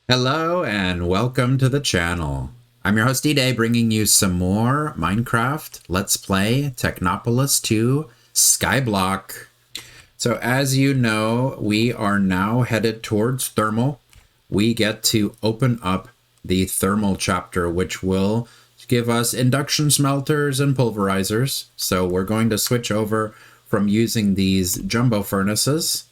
Hello and welcome to the channel. I'm your host D-Day, bringing you some more Minecraft Let's Play Technopolis 2 Skyblock. So as you know, we are now headed towards thermal. We get to open up the thermal chapter, which will give us induction smelters and pulverizers. So we're going to switch over from using these jumbo furnaces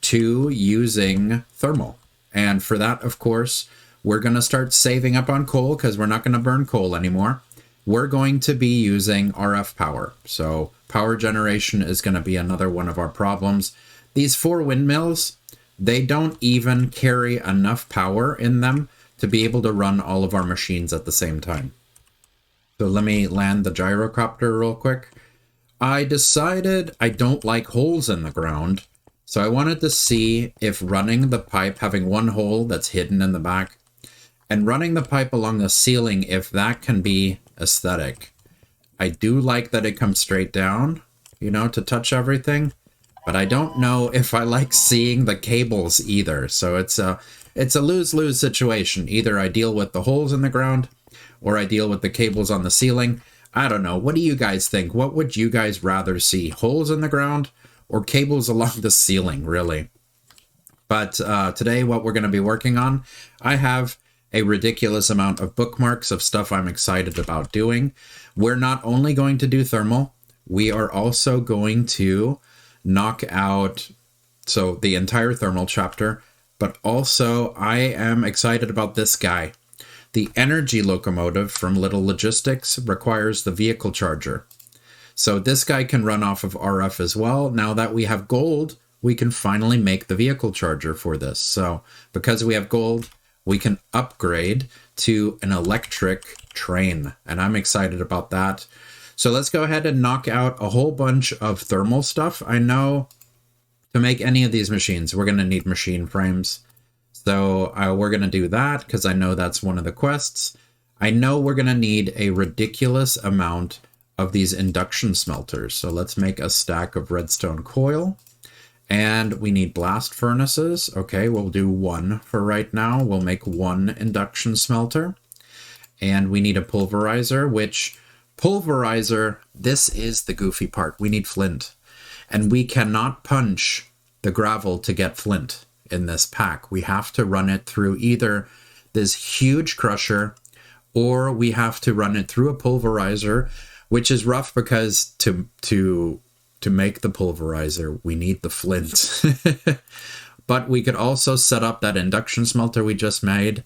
to using thermal. And for that, of course, we're going to start saving up on coal because we're not going to burn coal anymore. We're going to be using RF power. So power generation is going to be another one of our problems. These 4 windmills, they don't even carry enough power in them to be able to run all of our machines at the same time. So let me land the gyrocopter real quick. I decided I don't like holes in the ground. So I wanted to see if running the pipe, having one hole that's hidden in the back, and running the pipe along the ceiling, if that can be aesthetic. I do like that it comes straight down, you know, to touch everything, but I don't know if I like seeing the cables either. So it's a lose-lose situation. Either I deal with the holes in the ground, or I deal with the cables on the ceiling. I don't know. What do you guys think? What would you guys rather see? Holes in the ground or cables along the ceiling, really? But today, what we're going to be working on, I have a ridiculous amount of bookmarks of stuff I'm excited about doing. We're not only going to do thermal, we are also going to knock out the entire thermal chapter, but also I am excited about this guy. The energy locomotive from Little Logistics requires the vehicle charger. So this guy can run off of RF as well. Now that we have gold, we can finally make the vehicle charger for this. So because we have gold, we can upgrade to an electric train. And I'm excited about that. So let's go ahead and knock out a whole bunch of thermal stuff. I know to make any of these machines, we're going to need machine frames. So we're going to do that because I know that's one of the quests. I know we're going to need a ridiculous amount of these induction smelters. So let's make a stack of redstone coil. And we need blast furnaces. Okay, we'll do 1 for right now. We'll make 1 induction smelter. And we need a pulverizer, which pulverizer, this is the goofy part. We need flint. And we cannot punch the gravel to get flint in this pack. We have to run it through either this huge crusher or we have to run it through a pulverizer, which is rough because to make the pulverizer, we need the flint. But we could also set up that induction smelter we just made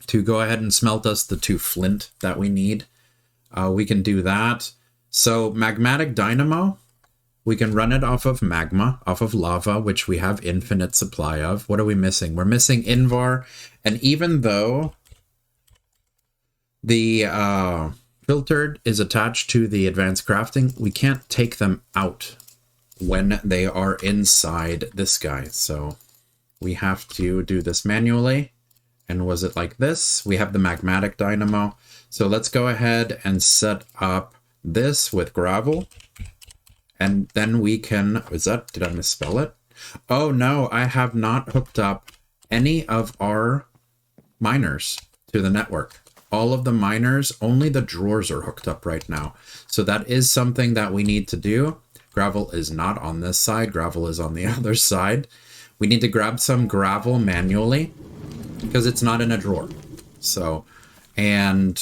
to go ahead and smelt us the 2 flint that we need. We can do that. So magmatic dynamo, we can run it off of magma, off of lava, which we have infinite supply of. What are we missing? We're missing Invar. And even though the filtered is attached to the advanced crafting, we can't take them out when they are inside this guy. So we have to do this manually. And was it like this? We have the magmatic dynamo. So let's go ahead and set up this with gravel. And then we can, did I misspell it? Oh no, I have not hooked up any of our miners to the network. All of the miners, only the drawers are hooked up right now. So that is something that we need to do. Gravel is not on this side. Gravel is on the other side. We need to grab some gravel manually because it's not in a drawer. So, and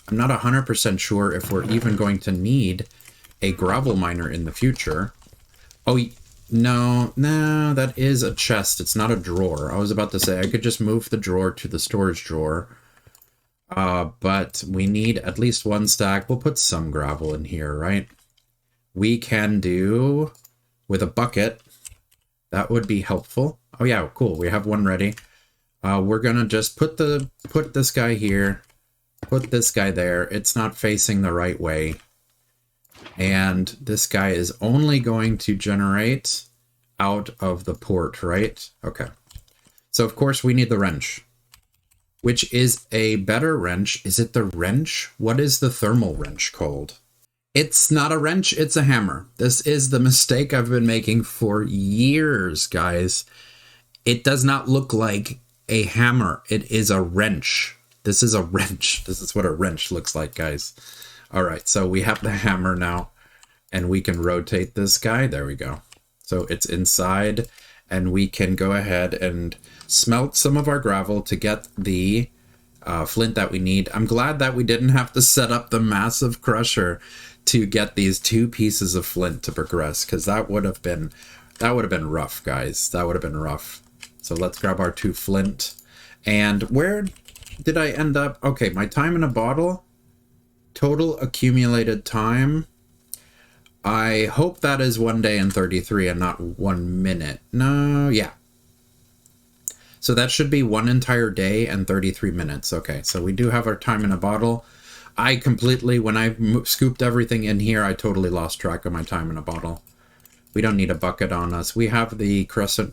I'm not 100% sure if we're even going to need a gravel miner in the future. Oh, no, that is a chest. It's not a drawer. I was about to say I could just move the drawer to the storage drawer. But we need at least 1 stack. We'll put some gravel in here, right? We can do with a bucket. That would be helpful. Oh yeah, cool. We have 1 ready. We're gonna just put this guy here, put this guy there. It's not facing the right way. And this guy is only going to generate out of the port, right? Okay. So of course we need the wrench, which is a better wrench. Is it the wrench? What is the thermal wrench called? It's not a wrench, it's a hammer. This is the mistake I've been making for years, guys. It does not look like a hammer. It is a wrench. This is a wrench. This is what a wrench looks like, guys. All right, so we have the hammer now, and we can rotate this guy. There we go. So it's inside, and we can go ahead and smelt some of our gravel to get the flint that we need. I'm glad that we didn't have to set up the massive crusher to get these 2 pieces of flint to progress, because that would have been rough, guys. That would have been rough. So let's grab our 2 flint. And where did I end up? Okay, my time in a bottle, total accumulated time. I hope that is 1 day and 33 and not 1 minute. No, yeah. So that should be 1 entire day and 33 minutes. Okay, so we do have our time in a bottle. I completely, when I scooped everything in here, I totally lost track of my time in a bottle. We don't need a bucket on us. We have the crescent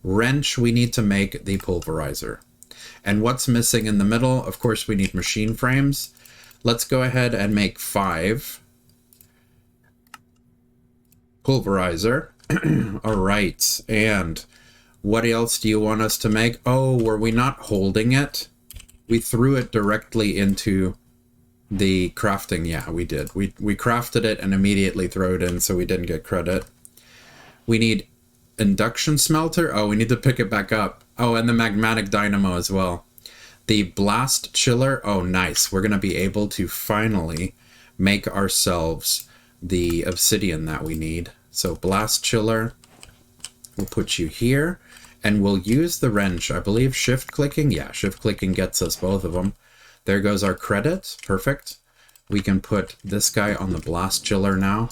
wrench. We need to make the pulverizer. And what's missing in the middle? Of course, we need machine frames. Let's go ahead and make 5. Pulverizer. All right. And what else do you want us to make? Oh, were we not holding it? We threw it directly into the crafting. Yeah, we did. We crafted it and immediately threw it in, so we didn't get credit. We need induction smelter. Oh, we need to pick it back up. Oh, and the magmatic dynamo as well. The blast chiller. Oh, nice. We're going to be able to finally make ourselves the obsidian that we need. So blast chiller. We'll put you here, and we'll use the wrench. I believe shift clicking. Yeah, shift clicking gets us both of them. There goes our credit. Perfect. We can put this guy on the blast chiller now.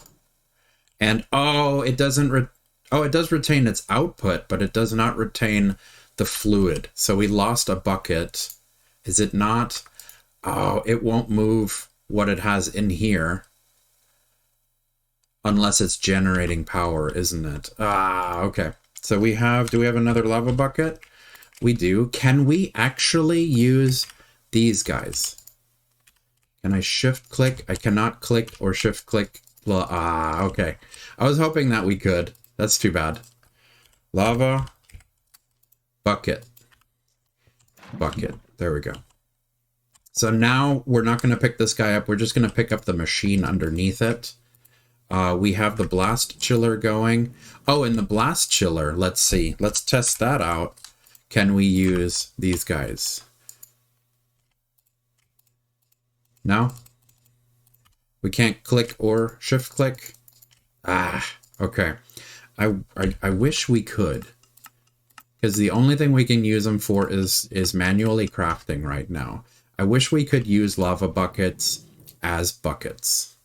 And oh, it doesn't it does retain its output, but it does not retain the fluid. So we lost a bucket. Is it not? Oh, it won't move what it has in here unless it's generating power, isn't it? Ah, okay. So do we have another lava bucket? We do. Can we actually use these guys? Can I shift click? I cannot click or shift click. Okay. I was hoping that we could. That's too bad. Lava bucket. Bucket. There we go. So now we're not going to pick this guy up. We're just going to pick up the machine underneath it. We have the blast chiller going. Oh, and the blast chiller. Let's see. Let's test that out. Can we use these guys? No? We can't click or shift click? Ah, okay. I wish we could. Because the only thing we can use them for is manually crafting right now. I wish we could use lava buckets as buckets.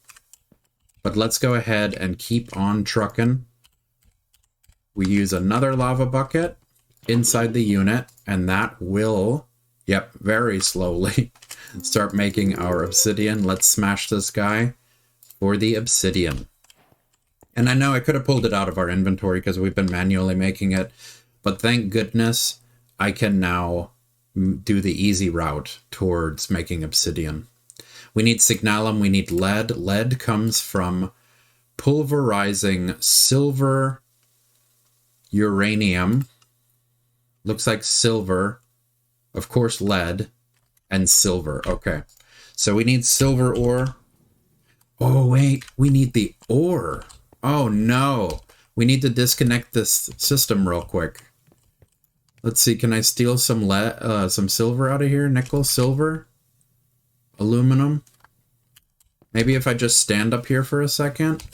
But let's go ahead and keep on trucking. We use another lava bucket inside the unit, and that will, yep, very slowly start making our obsidian. Let's smash this guy for the obsidian. And I know I could have pulled it out of our inventory because we've been manually making it, but thank goodness I can now do the easy route towards making obsidian. We need signalum, we need lead. Lead comes from pulverizing silver, uranium, looks like silver, of course lead, and silver. Okay, so we need silver ore. Oh wait, we need the ore. Oh no, we need to disconnect this system real quick. Let's see, can I steal some silver out of here? Nickel, silver, aluminum. Maybe if I just stand up here for a second.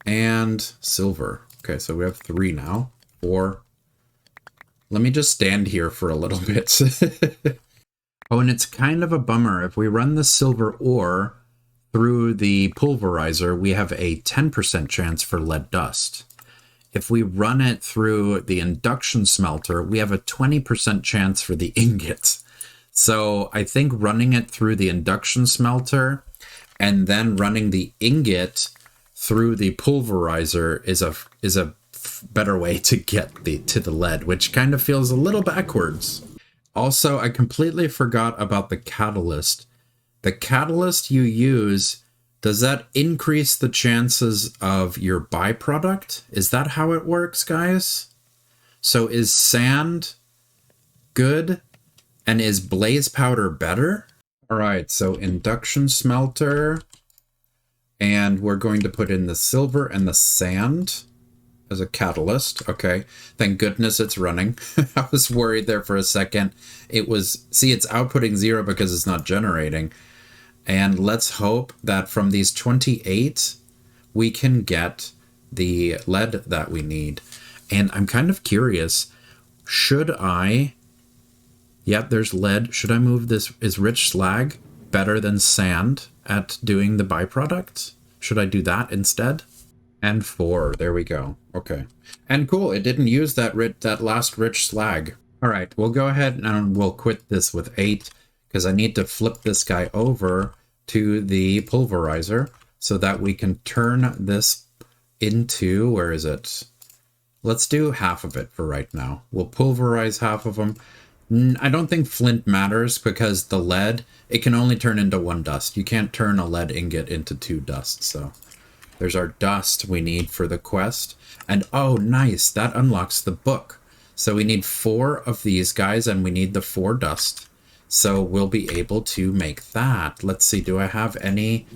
And silver. Okay, so we have 3 now. 4. Let me just stand here for a little bit. Oh, and it's kind of a bummer. If we run the silver ore through the pulverizer, we have a 10% chance for lead dust. If we run it through the induction smelter, we have a 20% chance for the ingots. So I think running it through the induction smelter and then running the ingot through the pulverizer is a better way to get to the lead, which kind of feels a little backwards. Also, I completely forgot about the catalyst. The catalyst you use, does that increase the chances of your byproduct? Is that how it works, guys? So is sand good? And is blaze powder better? All right, so induction smelter. And we're going to put in the silver and the sand as a catalyst. Okay, thank goodness it's running. I was worried there for a second. It was, see, it's outputting 0 because it's not generating. And let's hope that from these 28, we can get the lead that we need. And I'm kind of curious, should I... Yep, there's lead. Should I move this? Is rich slag better than sand at doing the byproduct? Should I do that instead? And 4, there we go. Okay. And cool, it didn't use that last rich slag. All right, we'll go ahead and we'll quit this with 8 because I need to flip this guy over to the pulverizer so that we can turn this into, where is it? Let's do half of it for right now. We'll pulverize half of them. I don't think flint matters because the lead, it can only turn into 1 dust. You can't turn a lead ingot into 2 dust. So there's our dust we need for the quest. And oh, nice. That unlocks the book. So we need 4 of these guys and we need the 4 dust. So we'll be able to make that. Let's see. Do I have any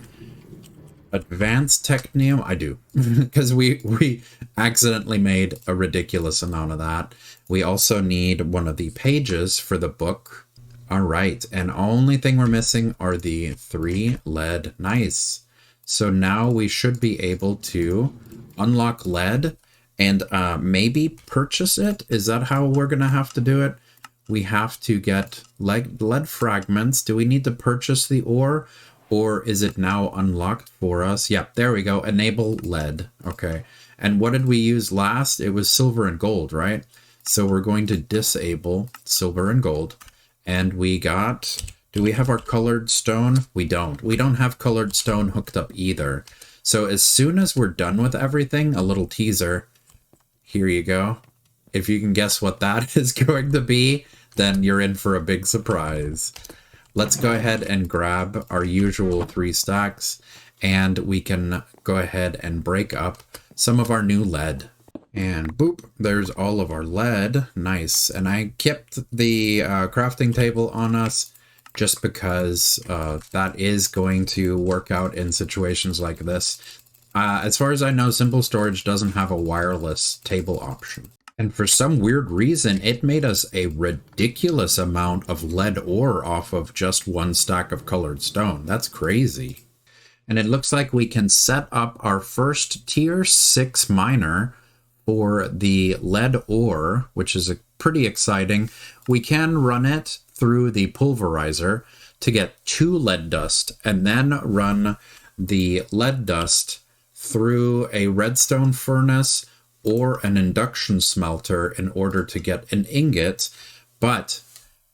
advanced technium? I do. Because we accidentally made a ridiculous amount of that. We also need one of the pages for the book. All right, and only thing we're missing are the 3 lead. Nice. So now we should be able to unlock lead and maybe purchase it. Is that how we're going to have to do it? We have to get lead fragments. Do we need to purchase the ore? Or is it now unlocked for us? Yep, there we go. Enable lead. Okay. And what did we use last? It was silver and gold, right? So we're going to disable silver and gold. And we got, do we have our colored stone? We don't. We don't have colored stone hooked up either. So as soon as we're done with everything, a little teaser. Here you go. If you can guess what that is going to be, then you're in for a big surprise. Let's go ahead and grab our usual 3 stacks. And we can go ahead and break up some of our new lead. And boop, there's all of our lead. Nice. And I kept the crafting table on us just because that is going to work out in situations like this. As far as I know, Simple Storage doesn't have a wireless table option. And for some weird reason, it made us a ridiculous amount of lead ore off of just 1 stack of colored stone. That's crazy. And it looks like we can set up our first tier 6 miner for the lead ore, which is pretty exciting. We can run it through the pulverizer to get 2 lead dust and then run the lead dust through a redstone furnace or an induction smelter in order to get an ingot. But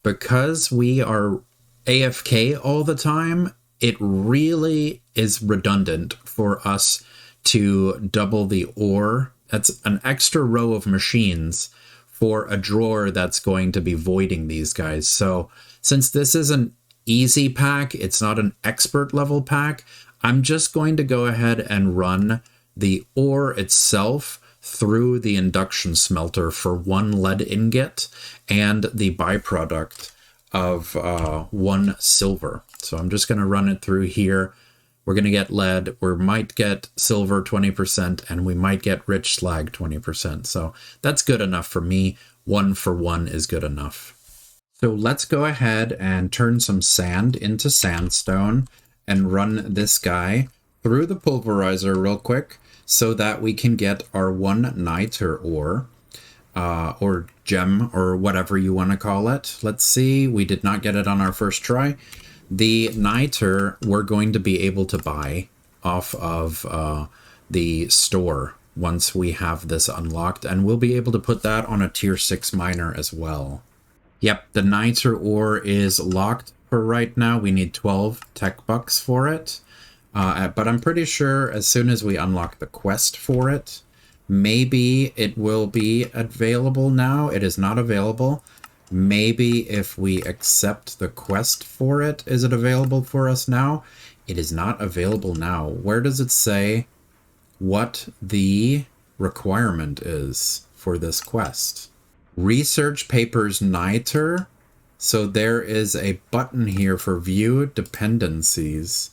because we are AFK all the time, it really is redundant for us to double the ore. That's an extra row of machines for a drawer that's going to be voiding these guys. So since this is an easy pack, it's not an expert level pack, I'm just going to go ahead and run the ore itself through the induction smelter for 1 lead ingot and the byproduct of 1 silver. So I'm just going to run it through here. We're going to get lead, we might get silver 20%, and we might get rich slag 20%. So that's good enough for me. 1 for 1 is good enough. So let's go ahead and turn some sand into sandstone and run this guy through the pulverizer real quick so that we can get our 1 niter ore, or gem, or whatever you want to call it. Let's see, we did not get it on our first try. The niter we're going to be able to buy off of the store once we have this unlocked, and we'll be able to put that on a tier 6 miner as well. Yep, the niter ore is locked for right now. We need 12 tech bucks for it, but I'm pretty sure as soon as we unlock the quest for it, maybe it will be available now. It is not available. Maybe if we accept the quest for it, is it available for us now? It is not available now. Where does it say what the requirement is for this quest? Research papers niter. So there is a button here for view dependencies.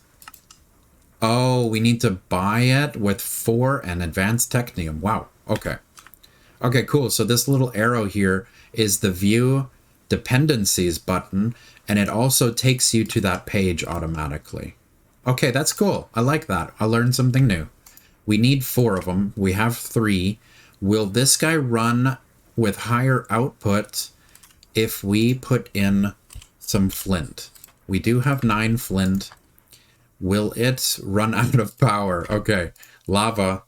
Oh, we need to buy it with 4 and advanced technium. Wow. Okay. Okay, cool. So this little arrow here is the view dependencies button, and it also takes you to that page automatically. Okay, that's cool. I like that. I learned something new. We need 4 of them. We have 3. Will this guy run with higher output if we put in some flint? We do have 9 flint. Will it run out of power? Okay, lava.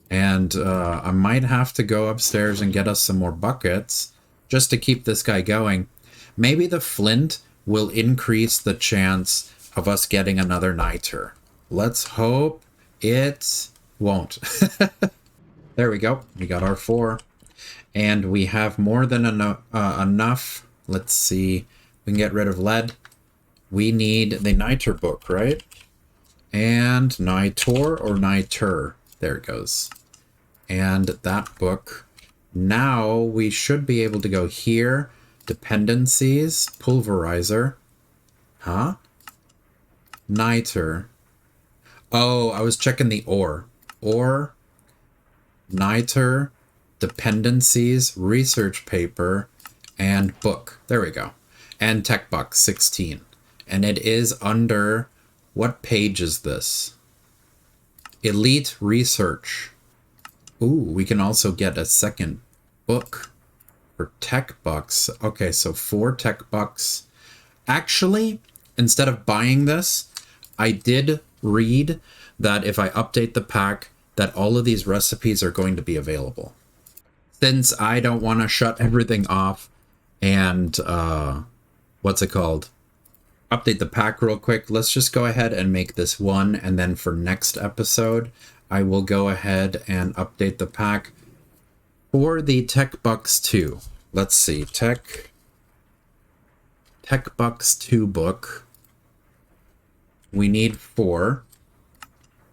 And I might have to go upstairs and get us some more buckets just to keep this guy going. Maybe the flint will increase the chance of us getting another niter. Let's hope it won't. There we go. We got our 4. And we have more than enough. Let's see. We can get rid of lead. We need the niter book, right? And nitor or niter. There it goes. And that book. Now we should be able to go here. Dependencies. Pulverizer. Huh? Niter. Oh, I was checking the ore. Ore. Niter. Dependencies. Research paper. And book. There we go. And tech box 16. And it is under... What page is this? Elite Research. Ooh, we can also get a second book for tech bucks. Okay, so 4 tech bucks. Actually, instead of buying this, I did read that if I update the pack, that all of these recipes are going to be available. Since I don't want to shut everything off and, what's it called? Update the pack real quick. Let's just go ahead and make this one, and then for next episode, I will go ahead and update the pack for the Tech Bucks 2. Let's see, Tech Bucks 2 book. We need 4.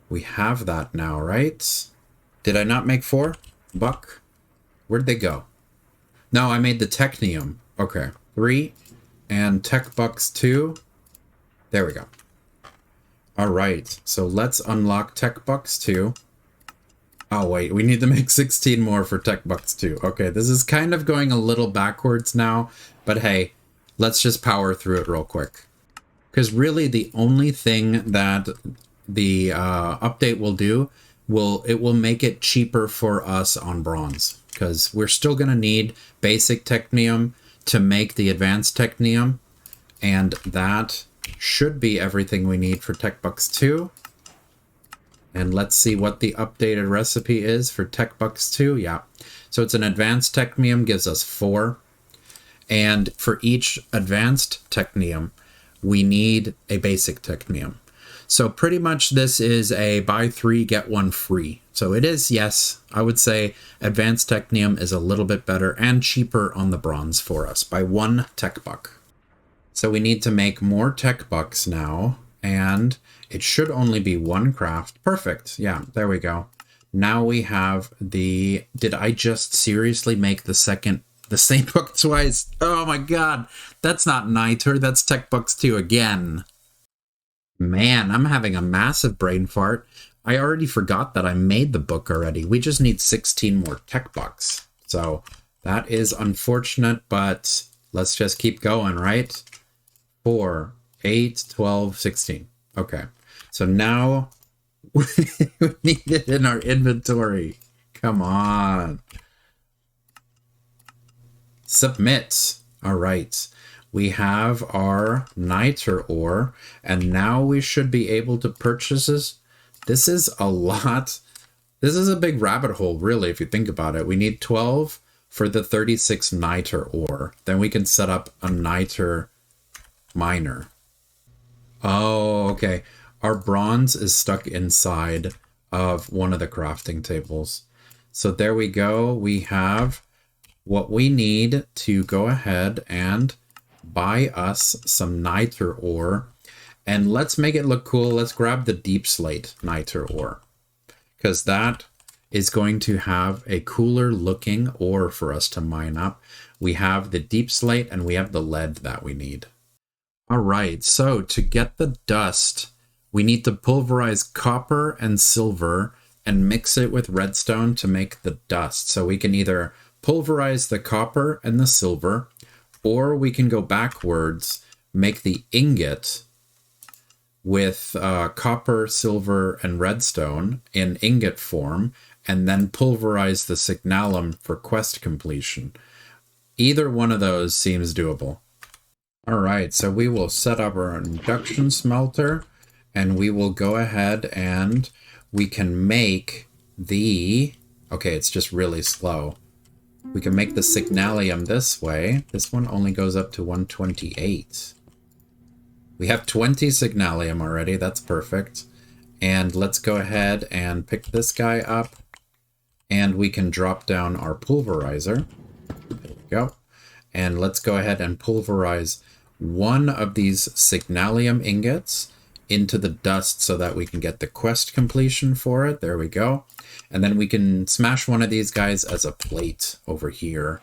We have that now, right? Did I not make 4? Buck? Where'd they go? No, I made the Technium. Okay, 3 and Tech Bucks 2. There we go. All right, so let's unlock Tech Bucks 2. Oh, wait, we need to make 16 more for Tech Bucks 2. Okay, this is kind of going a little backwards now, but hey, let's just power through it real quick. Because really the only thing that the update will do, it will make it cheaper for us on bronze. Because we're still going to need basic Technium to make the advanced Technium, and that should be everything we need for Tech Bucks 2. And let's see what the updated recipe is for Tech Bucks 2. Yeah. So it's an advanced Technium, gives us 4. And for each advanced Technium, we need a basic Technium. So pretty much this is a buy 3, get 1 free. So it is, yes, I would say advanced Technium is a little bit better and cheaper on the bronze for us by 1 tech buck. So we need to make more tech bucks now, and it should only be 1 craft. Perfect. Yeah, there we go. Now we have the... Did I just seriously make the same book twice? Oh my god. That's not niter. That's Tech Bucks 2 again. Man, I'm having a massive brain fart. I already forgot that I made the book already. We just need 16 more tech bucks. So that is unfortunate, but let's just keep going, right? 4, 8, 12, 16. Okay. So now we need it in our inventory. Come on. Submit. All right. We have our niter ore, and now we should be able to purchase this. This is a lot. This is a big rabbit hole, really, if you think about it. We need 12 for the 36 niter ore. Then we can set up a niter miner. Oh, okay. Our bronze is stuck inside of one of the crafting tables. So there we go. We have what we need to go ahead and buy us some niter ore. And let's make it look cool. Let's grab the deep slate niter ore, because that is going to have a cooler looking ore for us to mine up. We have the deep slate and we have the lead that we need. All right, so to get the dust, we need to pulverize copper and silver and mix it with redstone to make the dust. So we can either pulverize the copper and the silver, or we can go backwards, make the ingot with copper, silver, and redstone in ingot form, and then pulverize the signalum for quest completion. Either one of those seems doable. All right, so we will set up our induction smelter, and we will go ahead and we can make the... Okay, it's just really slow. We can make the signalium this way. This one only goes up to 128. We have 20 signalium already. That's perfect. And let's go ahead and pick this guy up. And we can drop down our pulverizer. There we go. And let's go ahead and pulverize one of these signalium ingots into the dust so that we can get the quest completion for it. There we go. And then we can smash one of these guys as a plate over here.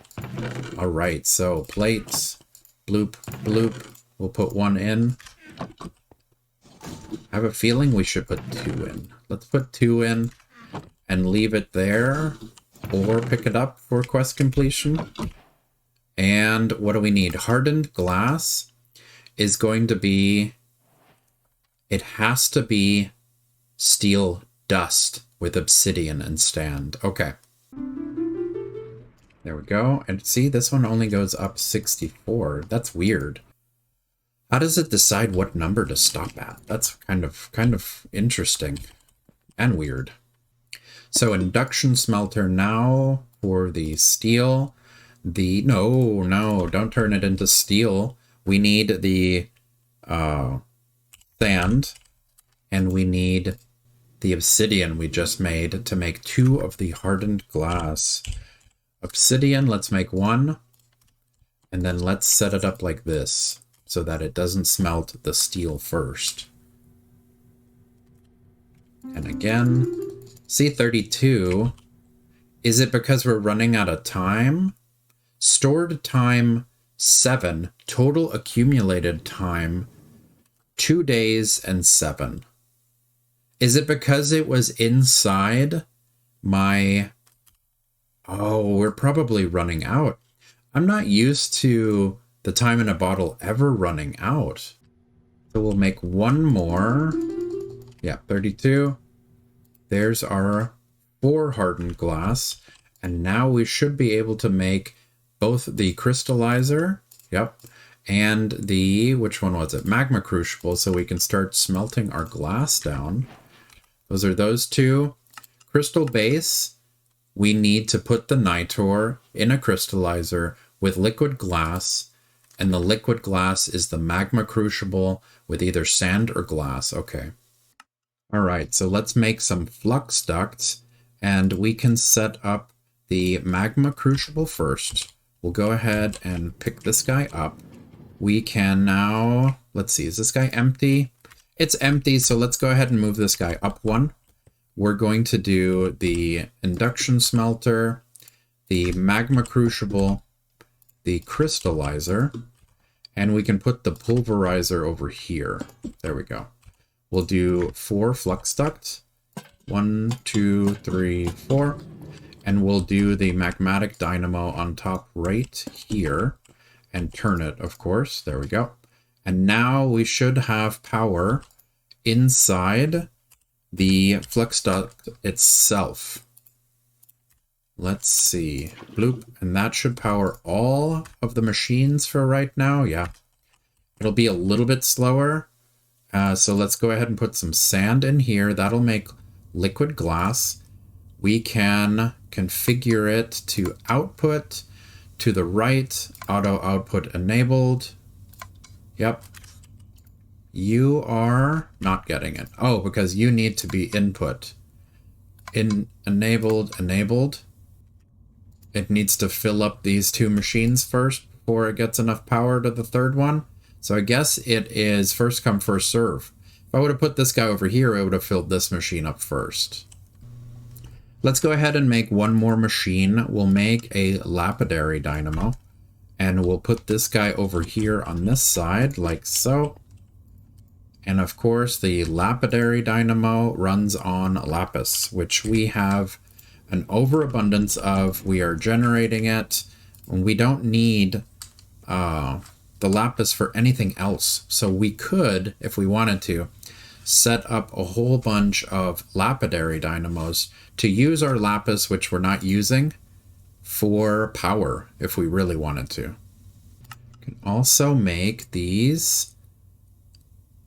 All right, so plates, bloop, bloop. We'll put one in. I have a feeling we should put two in. Let's put two in and leave it there, or pick it up for quest completion. And what do we need? Hardened glass is going to be... It has to be steel dust with obsidian and stand. Okay. There we go. And see, this one only goes up 64. That's weird. How does it decide what number to stop at? That's kind of interesting and weird. So induction smelter now for the steel. No, don't turn it into steel. We need the sand, and we need the obsidian we just made to make two of the hardened glass. Obsidian, let's make one, and then let's set it up like this so that it doesn't smelt the steel first. And again, C32, is it because we're running out of time? Stored time 7, total accumulated time 2 days and 7. Is it because it was inside my... Oh, we're probably running out. I'm not used to the time in a bottle ever running out. So we'll make one more. Yeah, 32. There's our 4 hardened glass. And now we should be able to make both the crystallizer, yep, and the, which one was it? Magma crucible, so we can start smelting our glass down. Those are those two. Crystal base, we need to put the nitor in a crystallizer with liquid glass, and the liquid glass is the magma crucible with either sand or glass. Okay. All right, so let's make some flux ducts, and we can set up the magma crucible first. We'll go ahead and pick this guy up. We can now, let's see, is this guy empty? It's empty, so let's go ahead and move this guy up one. We're going to do the induction smelter, the magma crucible, the crystallizer, and we can put the pulverizer over here. There we go. We'll do 4 flux ducts. 1, 2, 3, 4. And we'll do the magmatic dynamo on top right here and turn it, of course. There we go. And now we should have power inside the flux duct itself. Let's see. Bloop. And that should power all of the machines for right now. Yeah. It'll be a little bit slower. So let's go ahead and put some sand in here. That'll make liquid glass. We can configure it to output to the right, auto output enabled. Yep. You are not getting it. Oh, because you need to be input. Enabled. It needs to fill up these 2 machines first before it gets enough power to the third one. So I guess it is first come, first serve. If I would have put this guy over here, I would have filled this machine up first. Let's go ahead and make one more machine. We'll make a lapidary dynamo, and we'll put this guy over here on this side, like so. And of course, the lapidary dynamo runs on lapis, which we have an overabundance of. We are generating it. We don't need the lapis for anything else. So we could, if we wanted to, set up a whole bunch of lapidary dynamos to use our lapis, which we're not using, for power if we really wanted to. We can also make these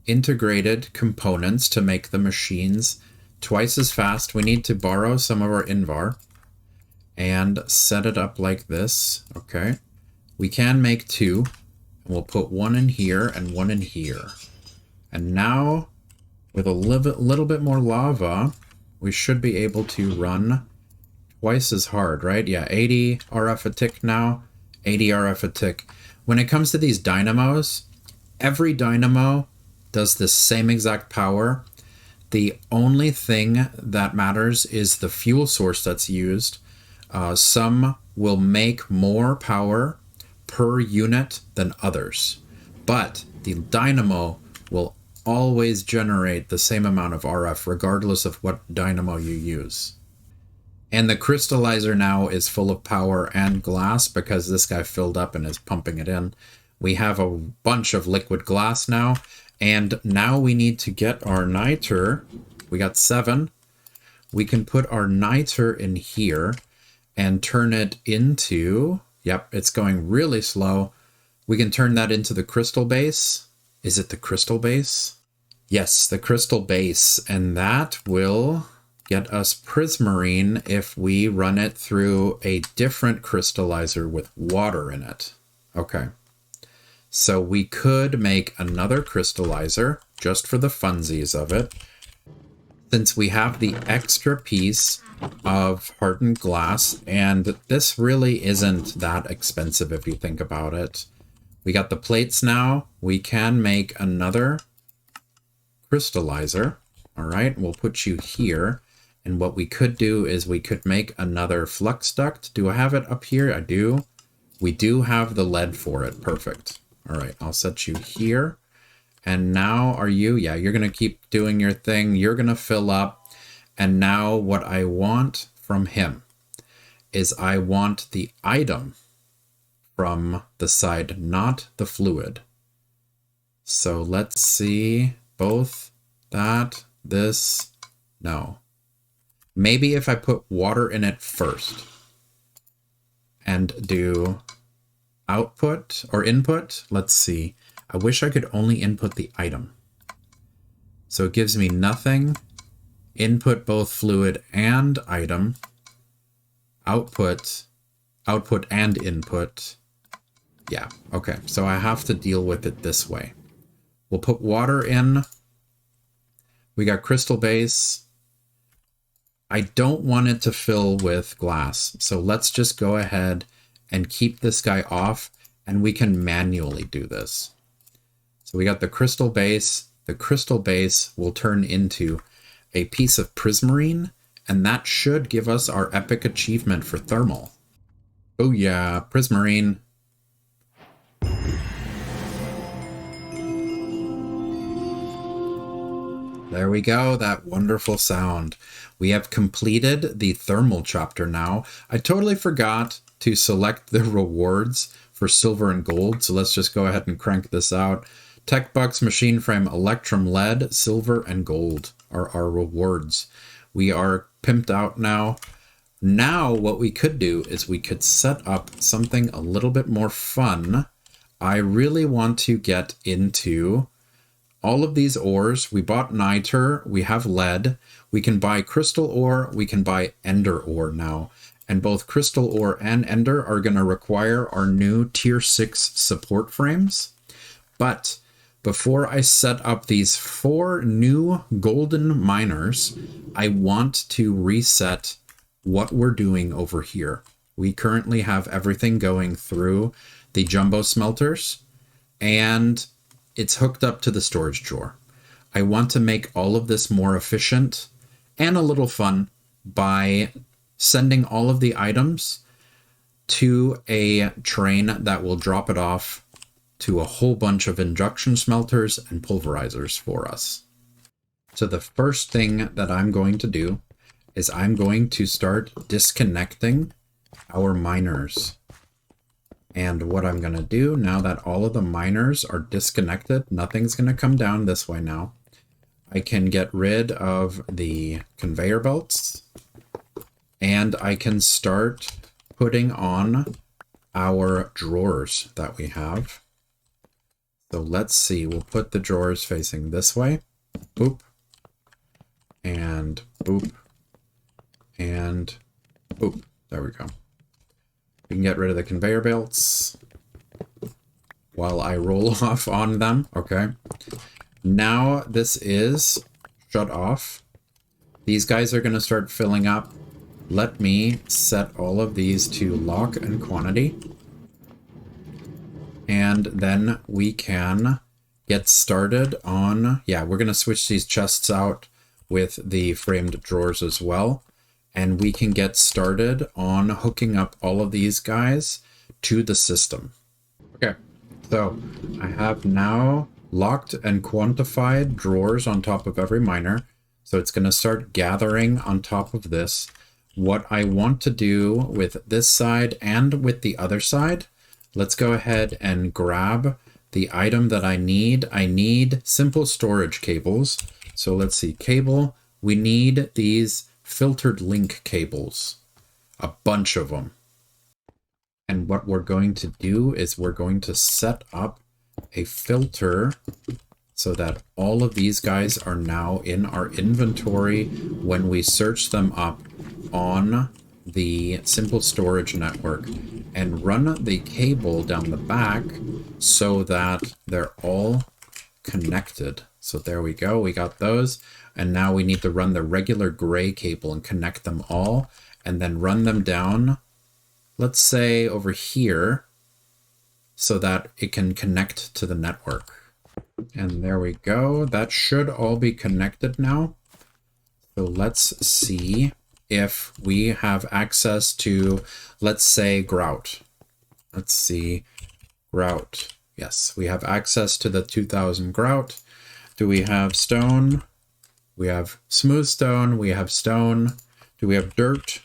integrated components to make the machines twice as fast. We need to borrow some of our invar and set it up like this. Okay, we can make two. We'll put one in here and one in here. And now with a little bit more lava, we should be able to run twice as hard, right? Yeah, 80 RF a tick now, 80 RF a tick. When it comes to these dynamos, every dynamo does the same exact power. The only thing that matters is the fuel source that's used. Some will make more power per unit than others, but the dynamo will always generate the same amount of RF regardless of what dynamo you use. And the crystallizer now is full of power and glass because this guy filled up and is pumping it in. We have a bunch of liquid glass now. And now we need to get our niter. We got 7. We can put our niter in here and turn it into, yep, it's going really slow. We can turn that into the crystal base. Is it the crystal base? Yes, the crystal base. And that will get us prismarine if we run it through a different crystallizer with water in it. Okay. So we could make another crystallizer just for the funsies of it. Since we have the extra piece of hardened glass, and this really isn't that expensive if you think about it. We got the plates now. We can make another crystallizer. All right, we'll put you here. And what we could do is we could make another flux duct. Do I have it up here? I do. We do have the lead for it. Perfect. All right, I'll set you here. And now are you? Yeah, you're going to keep doing your thing. You're going to fill up. And now what I want from him is I want the item from the side, not the fluid. So let's see. Both that, this, no. Maybe if I put water in it first and do output or input. Let's see. I wish I could only input the item. So it gives me nothing. Input both fluid and item. Output and input. Yeah, okay. So I have to deal with it this way. We'll put water in. We got crystal base. I don't want it to fill with glass. So let's just go ahead and keep this guy off, and we can manually do this. So we got the crystal base. The crystal base will turn into a piece of prismarine, and that should give us our epic achievement for thermal. Oh yeah, prismarine. There we go, that wonderful sound. We have completed the thermal chapter now. I totally forgot to select the rewards for silver and gold, so let's just go ahead and crank this out. Tech Bucks, Machine Frame, Electrum Lead, Silver, and Gold are our rewards. We are pimped out now. Now what we could do is we could set up something a little bit more fun. I really want to get into all of these ores. We bought niter, we have lead, we can buy crystal ore, we can buy ender ore now. And both crystal ore and ender are going to require our new tier 6 support frames. But before I set up these 4 new golden miners, I want to reset what we're doing over here. We currently have everything going through the jumbo smelters, and it's hooked up to the storage drawer. I want to make all of this more efficient and a little fun. by sending all of the items to a train that will drop it off to a whole bunch of induction smelters and pulverizers for us. So the first thing that I'm going to do is I'm going to start disconnecting our miners. And what I'm going to do now that all of the miners are disconnected, nothing's going to come down this way now. I can get rid of the conveyor belts and I can start putting on our drawers that we have. So let's see, we'll put the drawers facing this way. Boop. And boop. And boop. There we go. We can get rid of the conveyor belts while I roll off on them. Okay. Now this is shut off. These guys are going to start filling up. Let me set all of these to lock and quantity. And then we can get started on... Yeah, we're going to switch these chests out with the framed drawers as well. And we can get started on hooking up all of these guys to the system. Okay, so I have now locked and quantified drawers on top of every miner. So it's going to start gathering on top of this. What I want to do with this side and with the other side, let's go ahead and grab the item that I need. I need simple storage cables. So let's see, cable. We need these filtered link cables, a bunch of them. And what we're going to do is we're going to set up a filter so that all of these guys are now in our inventory when we search them up on the simple storage network, and run the cable down the back so that they're all connected. So there we go, we got those. And now we need to run the regular gray cable and connect them all, and then run them down, let's say over here, so that it can connect to the network. And there we go. That should all be connected now. So let's see if we have access to, let's say, grout. Let's see, grout. Yes, we have access to the 2000 grout. Do we have stone? We have smooth stone, we have stone. Do we have dirt?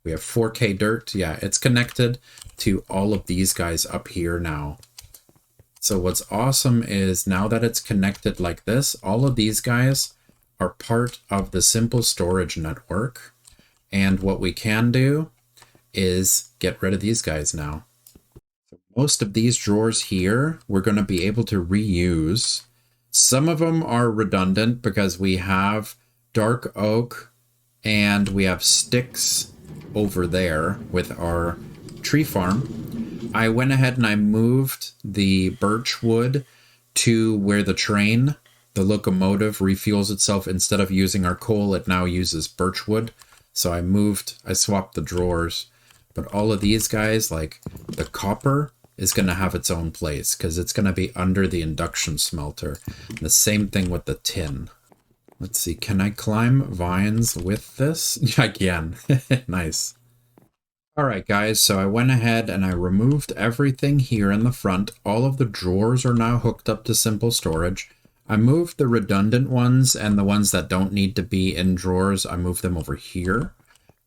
We have 4K dirt. Yeah, it's connected to all of these guys up here now. So what's awesome is now that it's connected like this, all of these guys are part of the simple storage network. And what we can do is get rid of these guys now. So most of these drawers here, we're going to be able to reuse. Some of them are redundant because we have dark oak and we have sticks over there with our tree farm. I went ahead and I moved the birch wood to where the train, the locomotive, refuels itself. Instead of using our coal, it now uses birch wood. So I swapped the drawers. But all of these guys, like the copper, is going to have its own place because it's going to be under the induction smelter. And the same thing with the tin. Let's see, can I climb vines with this? I can. Nice. All right, guys, so I went ahead and I removed everything here in the front. All of the drawers are now hooked up to simple storage. I moved the redundant ones and the ones that don't need to be in drawers, I moved them over here.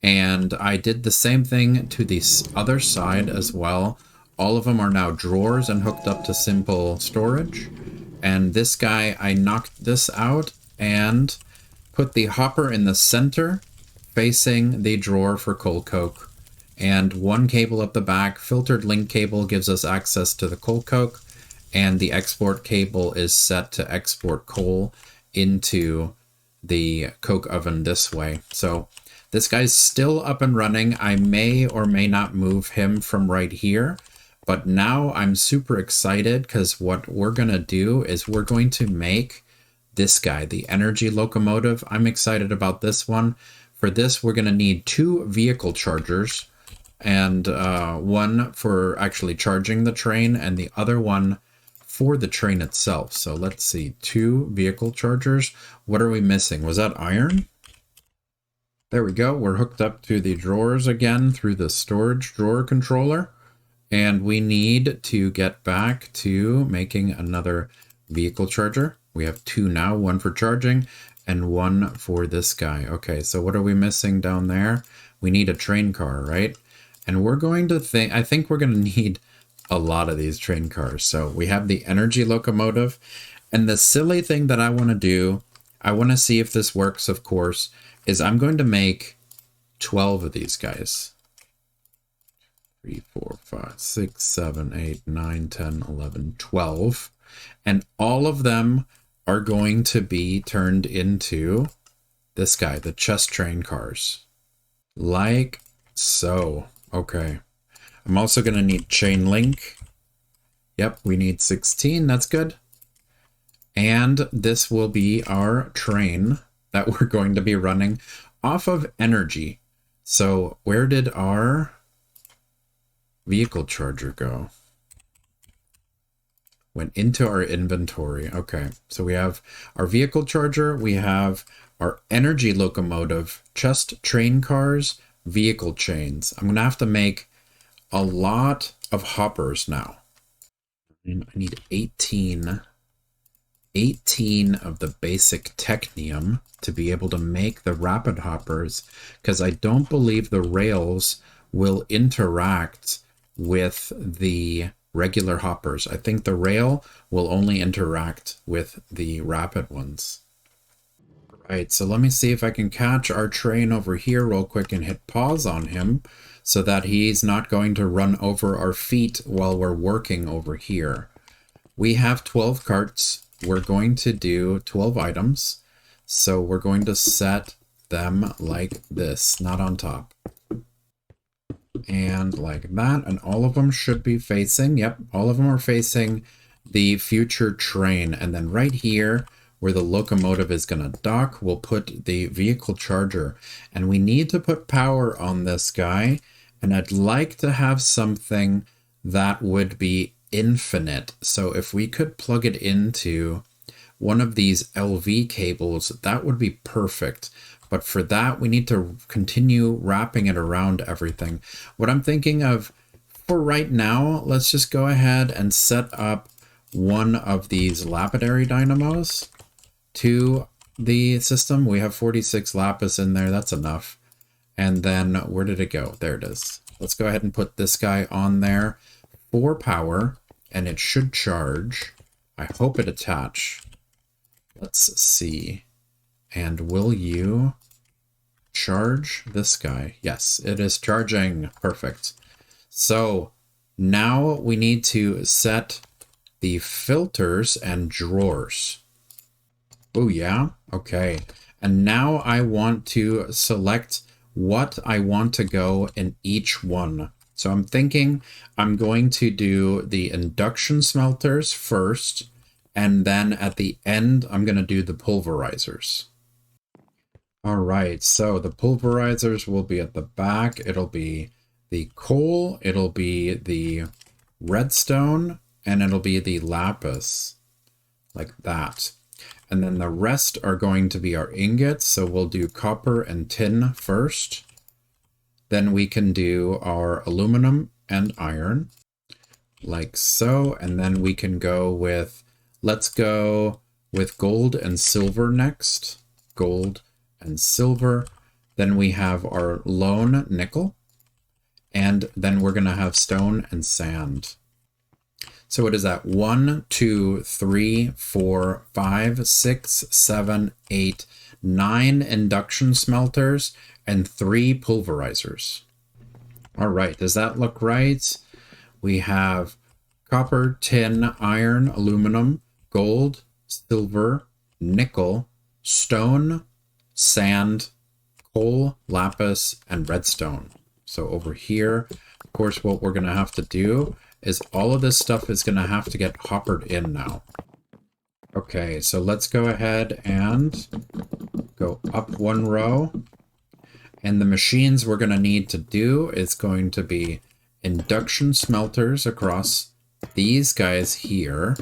And I did the same thing to the other side as well. All of them are now drawers and hooked up to simple storage. And this guy, I knocked this out and put the hopper in the center facing the drawer for coal coke. And one cable up the back, filtered link cable, gives us access to the coal coke. And the export cable is set to export coal into the coke oven this way. So this guy's still up and running. I may or may not move him from right here. But now I'm super excited because what we're going to do is we're going to make this guy, the energy locomotive. I'm excited about this one. For this, we're going to need 2 vehicle chargers, and one for actually charging the train and the other one for the train itself. So let's see, 2 vehicle chargers. What are we missing? Was that iron? There we go. We're hooked up to the drawers again through the storage drawer controller. And we need to get back to making another vehicle charger. We have two now, one for charging and one for this guy. Okay, so what are we missing down there? We need a train car, right? And we're going to think, I think we're going to need a lot of these train cars. So we have the energy locomotive. And the silly thing that I want to do, I want to see if this works, of course, is I'm going to make 12 of these guys. 3, 4, 5, 6, 7, 8, 9, 10, 11, 12. And all of them are going to be turned into this guy, the chest train cars. Like so. Okay. I'm also going to need chain link. Yep, we need 16. That's good. And this will be our train that we're going to be running off of energy. So where did our vehicle charger go? Went into our inventory. Okay, so we have our vehicle charger, we have our energy locomotive, chest train cars, vehicle chains. I'm gonna have to make a lot of hoppers now. And I need 18 of the basic Technium to be able to make the rapid hoppers, because I don't believe the rails will interact with the regular hoppers. I think the rail will only interact with the rapid ones. Right, so let me see if I can catch our train over here real quick and hit pause on him so that he's not going to run over our feet while we're working over here. We have 12 carts. We're going to do 12 items. So we're going to set them like this, not on top. And like that, and all of them should be facing, yep, all of them are facing the future train. And then right here, where the locomotive is going to dock, we'll put the vehicle charger. And we need to put power on this guy. And I'd like to have something that would be infinite. So if we could plug it into one of these LV cables, that would be perfect. But for that, we need to continue wrapping it around everything. What I'm thinking of for right now, let's just go ahead and set up one of these lapidary dynamos to the system. We have 46 lapis in there. That's enough. And then where did it go? There it is. Let's go ahead and put this guy on there for power, and it should charge. I hope it attach. Let's see. And will you charge this guy? Yes, it is charging. Perfect. So now we need to set the filters and drawers. Oh yeah, okay. And now I want to select what I want to go in each one. So I'm thinking I'm going to do the induction smelters first, and then at the end, I'm going to do the pulverizers. All right, so the pulverizers will be at the back. It'll be the coal, it'll be the redstone, and it'll be the lapis, like that. And then the rest are going to be our ingots. So we'll do copper and tin first. Then we can do our aluminum and iron, like so. And then we can go with, let's go with gold and silver next. Gold and silver. Then we have our lone nickel. And then we're going to have stone and sand. So what is that? 1, 2, 3, 4, 5, 6, 7, 8, 9 induction smelters and 3 pulverizers. All right, does that look right? We have copper, tin, iron, aluminum, gold, silver, nickel, stone, sand, coal, lapis, and redstone. So over here, of course, what we're going to have to do is all of this stuff is going to have to get hoppered in now. Okay, so let's go ahead and go up one row. And the machines we're going to need to do is going to be induction smelters across these guys here.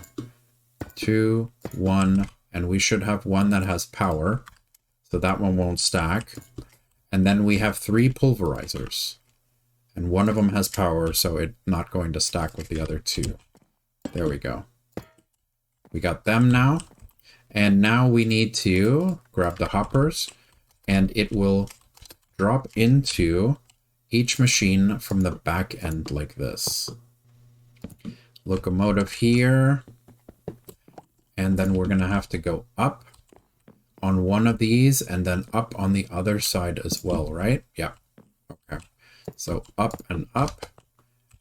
2, 1, and we should have one that has power. So that one won't stack. And then we have 3 pulverizers. And one of them has power, so it's not going to stack with the other 2. There we go. We got them now. And now we need to grab the hoppers, and it will drop into each machine from the back end like this. Locomotive here. And then we're going to have to go up on one of these and then up on the other side as well, right? Yeah. Okay. So up and up.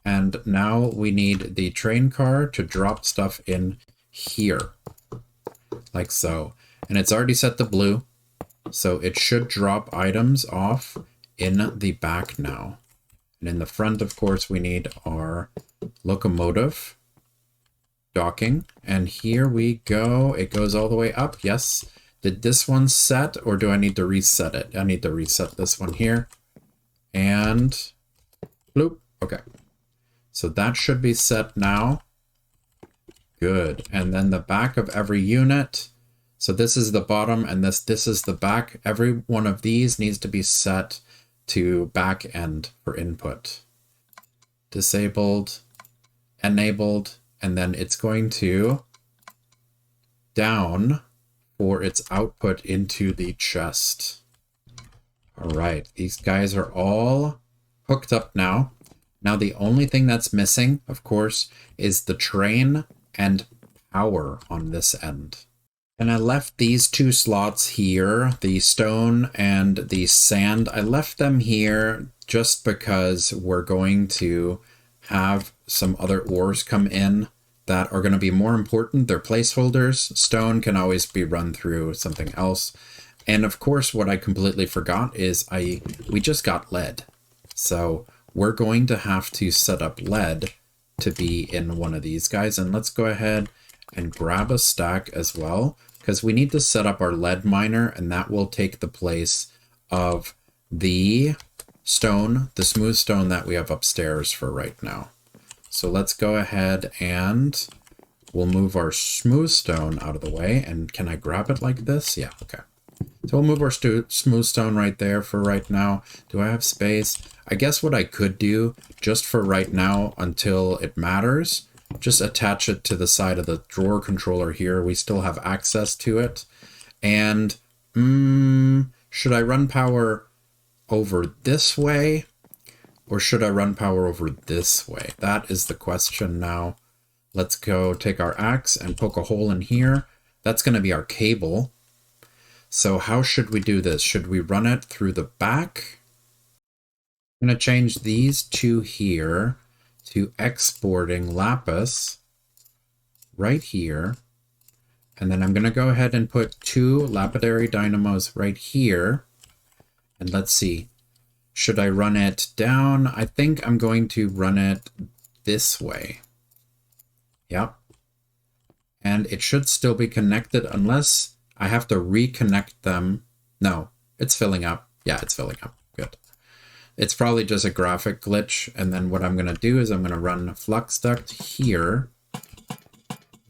And now we need the train car to drop stuff in here. Like so. And it's already set to blue. So it should drop items off in the back now. And in the front, of course, we need our locomotive docking. And here we go. It goes all the way up. Yes. Did this one set, or do I need to reset it? I need to reset this one here. And bloop. Okay. So that should be set now. Good. And then the back of every unit. So this is the bottom and this is the back. Every one of these needs to be set to back end for input. Disabled, enabled, and then it's going to down for its output into the chest. All right, these guys are all hooked up now. Now the only thing that's missing, of course, is the train and power on this end. And I left these 2 slots here, the stone and the sand. I left them here just because we're going to have some other ores come in that are going to be more important. They're placeholders. Stone can always be run through something else. And of course, what I completely forgot is we just got lead. So we're going to have to set up lead to be in one of these guys. And let's go ahead and grab a stack as well, because we need to set up our lead miner, and that will take the place of the stone, the smooth stone that we have upstairs for right now. So let's go ahead and we'll move our smooth stone out of the way. And can I grab it like this? Yeah, okay. So we'll move our smooth stone right there for right now. Do I have space? I guess what I could do just for right now until it matters, just attach it to the side of the drawer controller here. We still have access to it. And should I run power over this way? Or should I run power over this way? That is the question now. Let's go take our axe and poke a hole in here. That's going to be our cable. So how should we do this? Should we run it through the back? I'm going to change these 2 here to exporting lapis right here. And then I'm going to go ahead and put 2 lapidary dynamos right here. And let's see. Should I run it down? I think I'm going to run it this way. Yep. And it should still be connected unless I have to reconnect them. No, it's filling up. Yeah, it's filling up. Good. It's probably just a graphic glitch. And then what I'm going to do is I'm going to run flux duct here,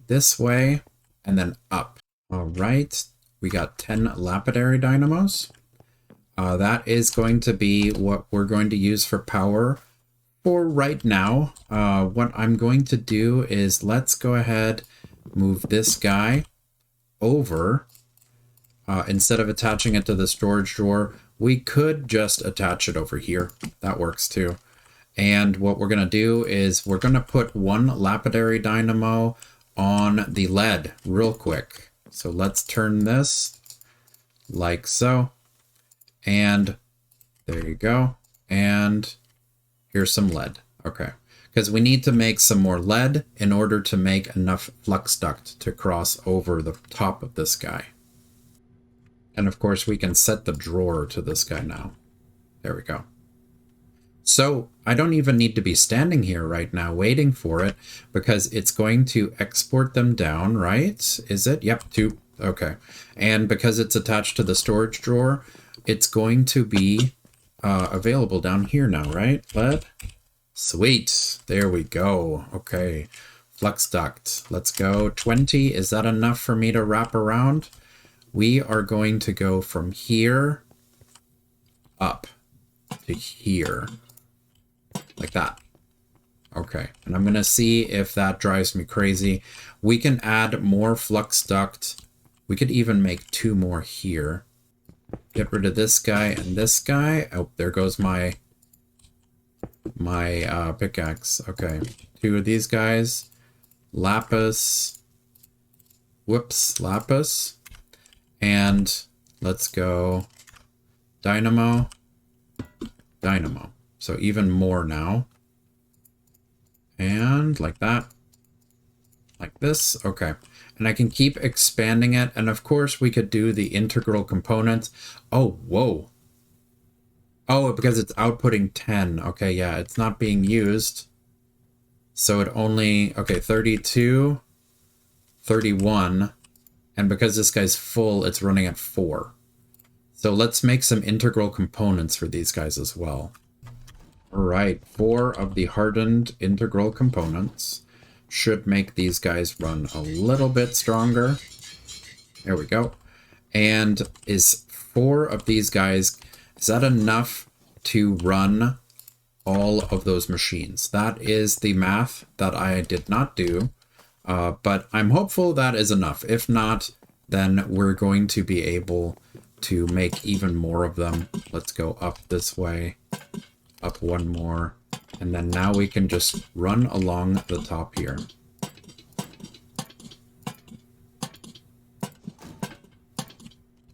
this way, and then up. All right. We got 10 lapidary dynamos. That is going to be what we're going to use for power for right now. What I'm going to do is let's go ahead, move this guy over. Instead of attaching it to the storage drawer, we could just attach it over here. That works too. And what we're going to do is we're going to put 1 lapidary dynamo on the lead real quick. So let's turn this like so. And there you go. And here's some lead. Okay. Because we need to make some more lead in order to make enough flux duct to cross over the top of this guy. And of course, we can set the drawer to this guy now. There we go. So I don't even need to be standing here right now waiting for it, because it's going to export them down, right? Is it? Yep, 2. Okay. And because it's attached to the storage drawer, it's going to be available down here now, right? Lead. Sweet. There we go. Okay. Flux duct. Let's go. 20. Is that enough for me to wrap around? We are going to go from here up to here. Like that. Okay, and I'm gonna see if that drives me crazy. We can add more flux duct. We could even make 2 more here. Get rid of this guy and this guy. Oh, there goes my pickaxe. Okay, 2 of these guys. Lapis. Whoops, lapis. And let's go dynamo. Dynamo. So even more now. And like that. Like this. Okay. And I can keep expanding it. And of course we could do the integral components. Oh, whoa. Oh, because it's outputting 10. Okay, yeah, it's not being used. So it only, okay, 32, 31. And because this guy's full, it's running at 4. So let's make some integral components for these guys as well. All right, 4 of the hardened integral components should make these guys run a little bit stronger. There we go. And is 4 of these guys, is that enough to run all of those machines? That is the math that I did not do, but I'm hopeful that is enough. If not, then we're going to be able to make even more of them. Let's go up this way, up 1 more, and then now we can just run along the top here.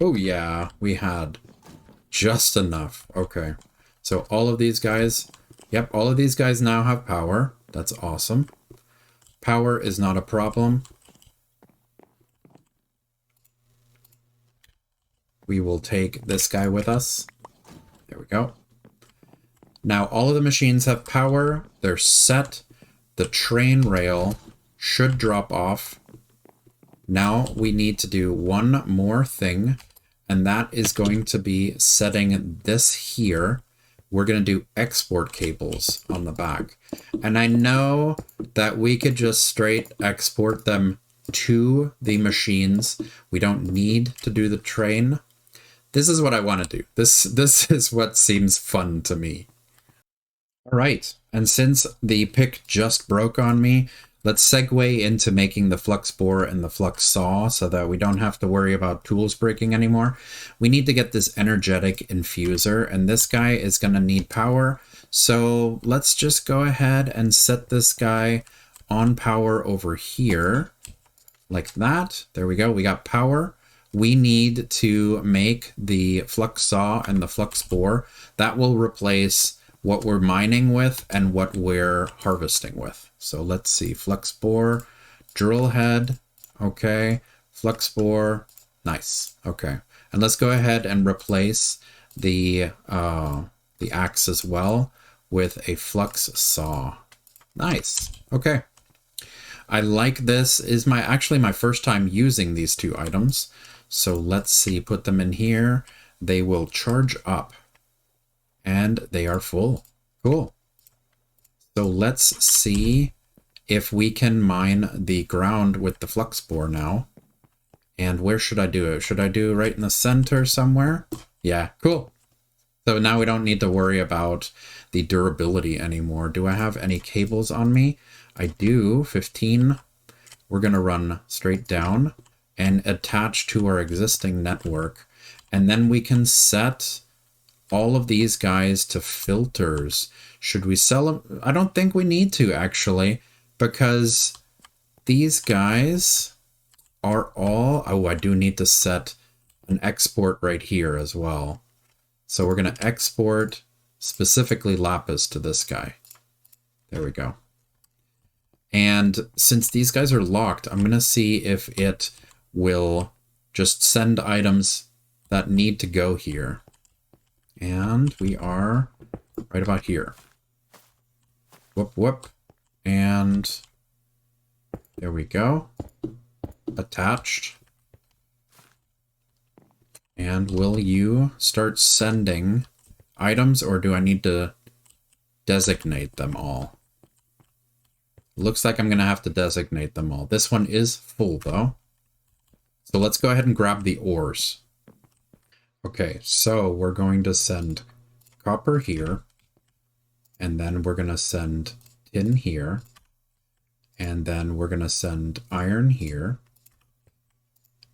Oh yeah, we had just enough. Okay, so all of these guys, yep, all of these guys now have power. That's awesome. Power is not a problem. We will take this guy with us. There we go. Now all of the machines have power. They're set. The train rail should drop off. Now we need to do one more thing, and that is going to be setting this here. We're going to do export cables on the back. And I know that we could just straight export them to the machines. We don't need to do the train. This is what I want to do. This is what seems fun to me. All right, and since the pick just broke on me, let's segue into making the flux bore and the flux saw so that we don't have to worry about tools breaking anymore. We need to get this energetic infuser, and this guy is going to need power. So let's just go ahead and set this guy on power over here, like that. There we go. We got power. We need to make the flux saw and the flux bore. That will replace what we're mining with and what we're harvesting with. So let's see, flux bore, drill head, okay, flux bore, nice, okay. And let's go ahead and replace the axe as well with a flux saw. Nice, okay. I like this. Is actually my first time using these 2 items. So let's see, put them in here. They will charge up. And they are full. Cool. So let's see if we can mine the ground with the flux bore now. And where should I do it? Should I do it right in the center somewhere? Yeah, cool. So now we don't need to worry about the durability anymore. Do I have any cables on me? I do, 15. We're going to run straight down and attach to our existing network. And then we can set all of these guys to filters. Should we sell them? I don't think we need to, actually, because these guys are all... Oh, I do need to set an export right here as well. So we're going to export specifically lapis to this guy. There we go. And since these guys are locked, I'm going to see if it will just send items that need to go here. And we are right about here. Whoop, whoop. And there we go. Attached. And will you start sending items, or do I need to designate them all? Looks like I'm going to have to designate them all. This one is full, though. So let's go ahead and grab the ores. Okay, so we're going to send copper here, and then we're going to send tin here, and then we're going to send iron here,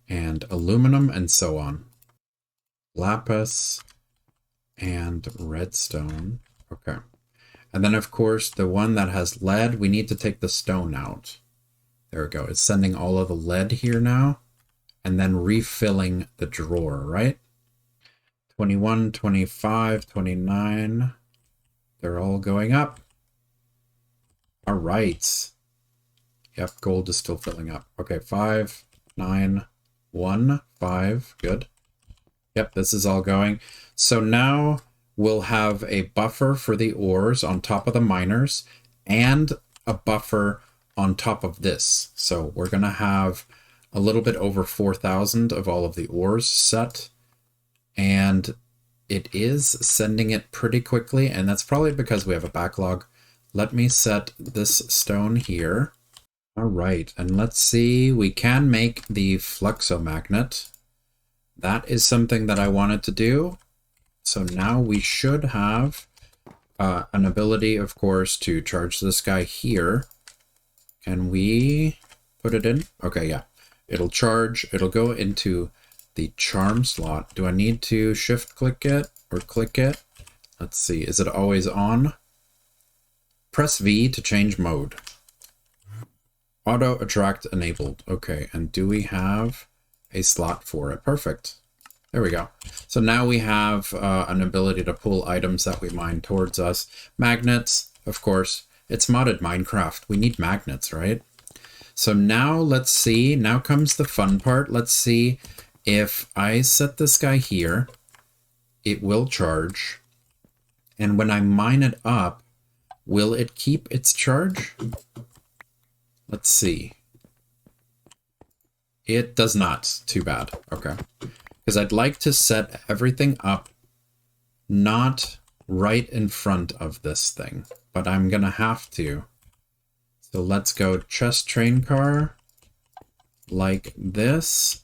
and aluminum, and so on. Lapis and redstone. Okay. And then, of course, the one that has lead, we need to take the stone out. There we go. It's sending all of the lead here now, and then refilling the drawer, right? 21, 25, 29. They're all going up. All right. Yep, gold is still filling up. Okay, 5, 9, 1, 5. Good. Yep, this is all going. So now we'll have a buffer for the ores on top of the miners and a buffer on top of this. So we're going to have a little bit over 4,000 of all of the ores set. And it is sending it pretty quickly, and that's probably because we have a backlog. Let me set this stone here. All right, and let's see, we can make the fluxomagnet. That is something that I wanted to do. So now we should have an ability, of course, to charge this guy here. Can we put it in? Okay, yeah. It'll charge, it'll go into the charm slot. Do I need to shift click it or click it? Let's see, is it always on? Press V to change mode. Auto attract enabled. Okay, and do we have a slot for it? Perfect. There we go. So now we have an ability to pull items that we mine towards us. Magnets, of course. It's modded Minecraft. We need magnets, right? So now let's see. Now comes the fun part. Let's see if I set this guy here, it will charge. And when I mine it up, will it keep its charge? Let's see. It does not. Too bad. Okay. Because I'd like to set everything up not right in front of this thing, but I'm gonna have to. So let's go chest train car like this.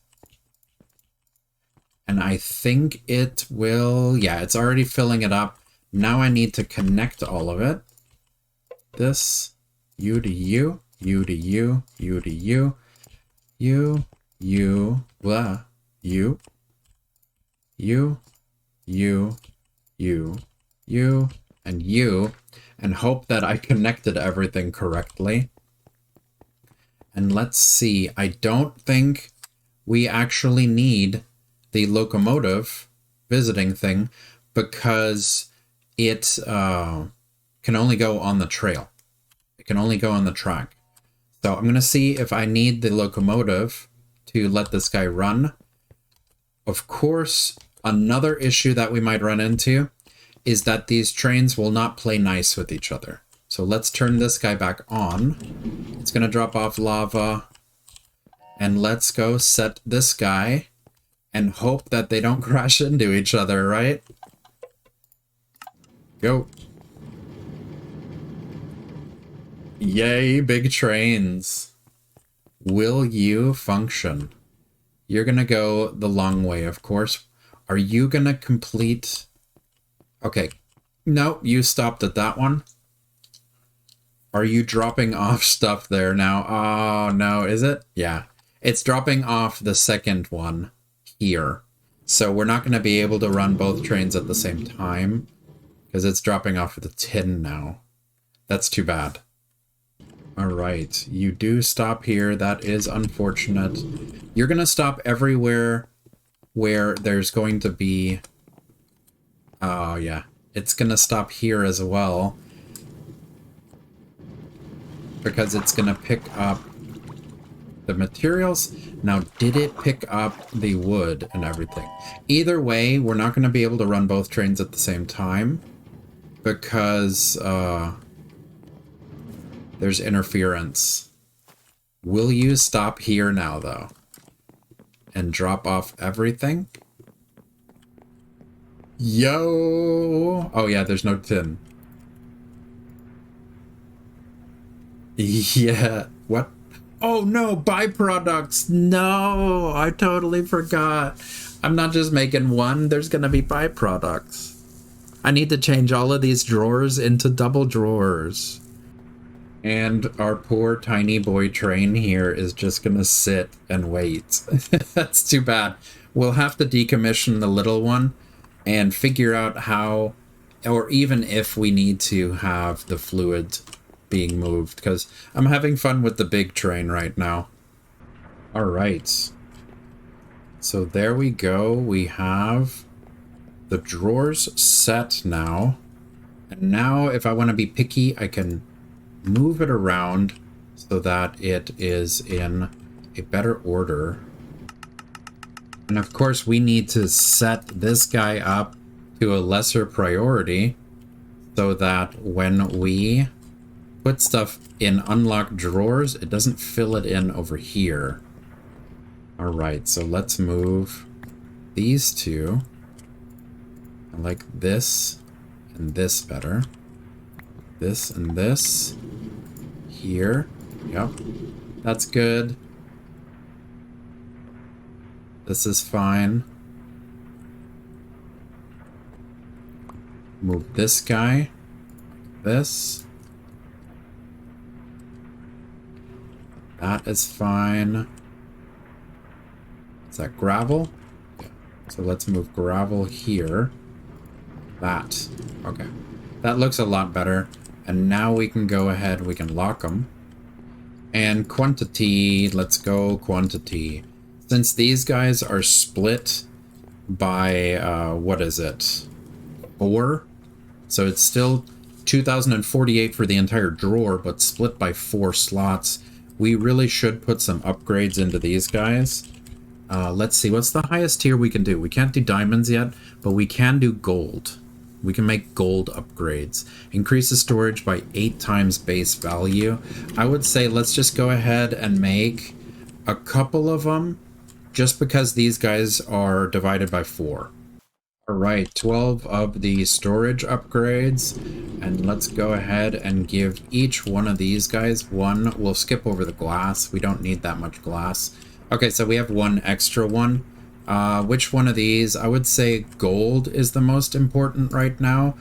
And I think it will, yeah, it's already filling it up. Now I need to connect all of it. This, U to U, U to U, U to U, U, U, blah, U, U, U, U, U, and U, and hope that I connected everything correctly. And let's see, I don't think we actually need the locomotive visiting thing because it can only go on the trail. It can only go on the track. So I'm going to see if I need the locomotive to let this guy run. Of course, another issue that we might run into is that these trains will not play nice with each other. So let's turn this guy back on. It's going to drop off lava. And let's go set this guy and hope that they don't crash into each other, right? Go. Yay, big trains. Will you function? You're gonna go the long way, of course. Are you gonna complete... Okay. No, you stopped at that one. Are you dropping off stuff there now? Oh, no, is it? Yeah. It's dropping off the second one here. So we're not going to be able to run both trains at the same time because it's dropping off the tin now. That's too bad. All right. You do stop here. That is unfortunate. You're going to stop everywhere where there's going to be... Oh, yeah. It's going to stop here as well because it's going to pick up the materials. Now, did it pick up the wood and everything? Either way, we're not going to be able to run both trains at the same time because there's interference. Will you stop here now, though? And drop off everything? Yo! Oh, yeah, there's no tin. Yeah. What? Oh no, byproducts! No, I totally forgot. I'm not just making one, there's gonna be byproducts. I need to change all of these drawers into double drawers. And our poor tiny boy train here is just gonna sit and wait. That's too bad. We'll have to decommission the little one and figure out how, or even if we need to have the fluid being moved, because I'm having fun with the big train right now. All right. So there we go. We have the drawers set now. And now if I want to be picky, I can move it around so that it is in a better order. And of course we need to set this guy up to a lesser priority so that when we put stuff in unlocked drawers, it doesn't fill it in over here. All right, so let's move these two. I like this and this better. This and this here. Yep, that's good. This is fine. Move this guy. This. That is fine. Is that gravel? Yeah. So let's move gravel here. That. Okay. That looks a lot better. And now we can go ahead, we can lock them. And quantity, let's go quantity. Since these guys are split by, what is it? 4? So it's still 2048 for the entire drawer, but split by 4 slots. We really should put some upgrades into these guys. Let's see, what's the highest tier we can do? We can't do diamonds yet, but we can do gold. We can make gold upgrades. Increases storage by 8 times base value. I would say let's just go ahead and make a couple of them, just because these guys are divided by 4. All right, 12 of the storage upgrades, and let's go ahead and give each one of these guys one. We'll skip over the glass. We don't need that much glass. Okay, so we have one extra one. Which one of these? I would say gold is the most important right now,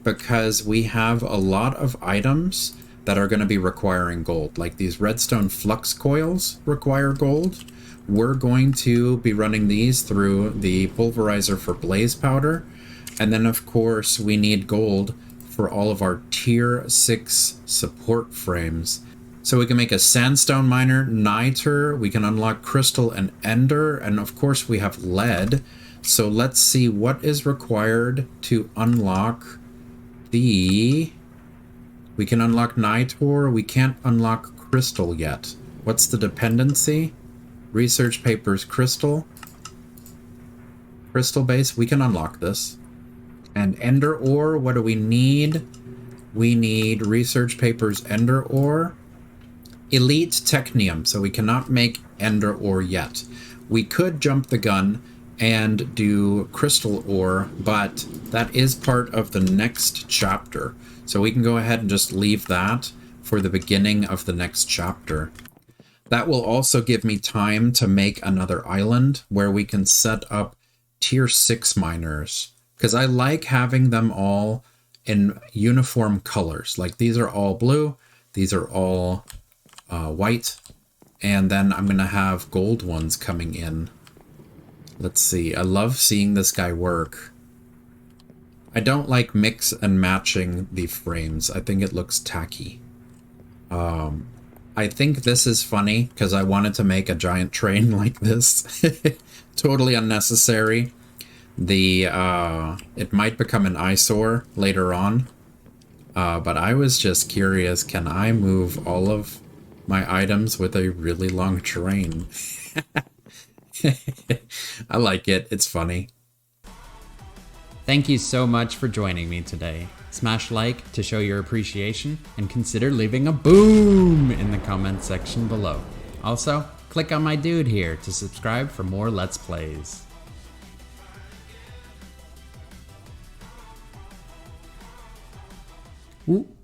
because we have a lot of items that are going to be requiring gold. Like these redstone flux coils require gold. We're going to be running these through the pulverizer for blaze powder. And then of course we need gold for all of our tier 6 support frames. So we can make a sandstone miner, niter, we can unlock crystal and ender, and of course we have lead. So let's see what is required to unlock the... We can unlock nitor, we can't unlock crystal yet. What's the dependency? Research papers, crystal. Crystal base, we can unlock this. And ender ore, what do we need? We need research papers, ender ore. Elite Technium, so we cannot make ender ore yet. We could jump the gun and do crystal ore, but that is part of the next chapter. So we can go ahead and just leave that for the beginning of the next chapter. That will also give me time to make another island where we can set up tier 6 miners, because I like having them all in uniform colors. Like these are all blue, these are all white, and then I'm gonna have gold ones coming in. Let's see, I love seeing this guy work. I don't like mix and matching the frames. I think it looks tacky. I think this is funny because I wanted to make a giant train like this. Totally unnecessary. It might become an eyesore later on. But I was just curious, can I move all of my items with a really long train? I like it. It's funny. Thank you so much for joining me today. Smash like to show your appreciation, and consider leaving a boom in the comment section below. Also, click on my dude here to subscribe for more Let's Plays. Ooh.